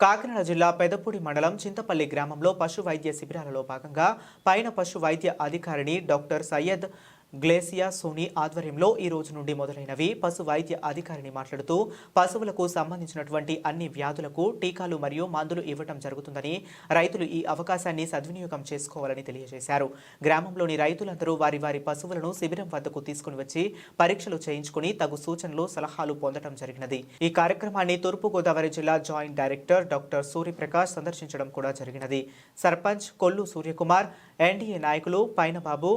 కాకినాడ జిల్లా పెదపూడి మండలం చింతపల్లి గ్రామంలో పశు వైద్య శిబిరాలలో భాగంగా పైన పశు వైద్య అధికారిని డాక్టర్ సయ్యద్ గ్లేసియా సోని ఆధ్వర్యంలో ఈ రోజు నుండి మొదలైనవి. పశు వైద్య అధికారిని మాట్లాడుతూ పశువులకు సంబంధించినటువంటి అన్ని వ్యాధులకు టీకాలు మరియు మందులు ఇవ్వడం జరుగుతుందని, రైతులు ఈ అవకాశాన్ని సద్వినియోగం చేసుకోవాలని తెలియజేశారు. గ్రామంలోని రైతులందరూ వారి వారి పశువులను శిబిరం వద్దకు తీసుకుని వచ్చి పరీక్షలు చేయించుకుని తగు సూచనలు సలహాలు పొందడం జరిగినది. ఈ కార్యక్రమాన్ని తూర్పుగోదావరి జిల్లా జాయింట్ డైరెక్టర్ డాక్టర్ సూర్యప్రకాష్ సందర్శించడం కూడా జరిగినది. సర్పంచ్ కొల్లు సూర్యకుమార్, ఎన్డీఏ నాయకులు పైనబాబు,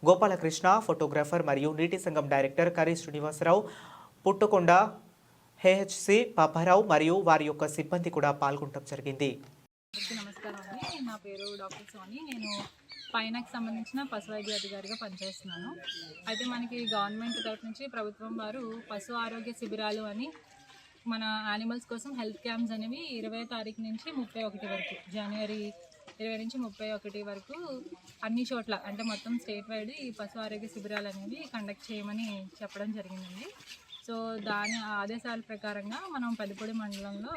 గోపాలకృష్ణ, ఫోటోగ్రాఫర్ మరియు నీటి సంఘం డైరెక్టర్ కరి శ్రీనివాసరావు, పుట్టుకొండ హెహెచ్సి పాపారావు మరియు వారి యొక్క సిబ్బంది కూడా పాల్గొనడం జరిగింది. నమస్కారం అండి, నా పేరు డాక్టర్ సోని. నేను పైనకి సంబంధించిన పశు వైద్య అధికారిగా పనిచేస్తున్నాను. అయితే మనకి గవర్నమెంట్ తరఫు నుంచి ప్రభుత్వం వారు పశు ఆరోగ్య శిబిరాలు అని మన యానిమల్స్ కోసం హెల్త్ క్యాంప్స్ అనేవి 20వ తారీఖు నుంచి 31 వరకు, జనవరి 20 నుంచి 31 వరకు అన్ని చోట్ల, అంటే మొత్తం స్టేట్ వైడ్ ఈ పశు ఆరోగ్య శిబిరాలు అనేవి కండక్ట్ చేయమని చెప్పడం జరిగిందండి. సో దాని ఆదేశాల ప్రకారంగా మనం పెదపూడి మండలంలో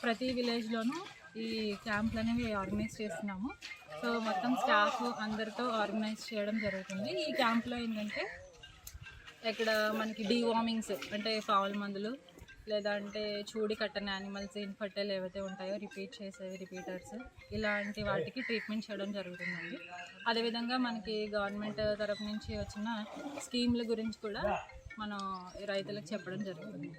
ప్రతి విలేజ్లోనూ ఈ క్యాంపులు అనేవి ఆర్గనైజ్ చేస్తున్నాము. సో మొత్తం స్టాఫ్ అందరితో ఆర్గనైజ్ చేయడం జరుగుతుంది. ఈ క్యాంప్లో ఏంటంటే ఇక్కడ మనకి డీవార్మింగ్స్, అంటే ఫౌల్ మందులు, లేదంటే చూడి కట్టని యానిమల్స్, ఇన్ఫర్టైల్ ఏవైతే ఉంటాయో రిపీట్ చేసేవి, రిపీటర్స్, ఇలాంటి వాటికి ట్రీట్మెంట్ చేయడం జరుగుతుందండి. అదేవిధంగా మనకి గవర్నమెంట్ తరఫు నుంచి వచ్చిన స్కీమ్ల గురించి కూడా మనం రైతులకు చెప్పడం జరుగుతుంది.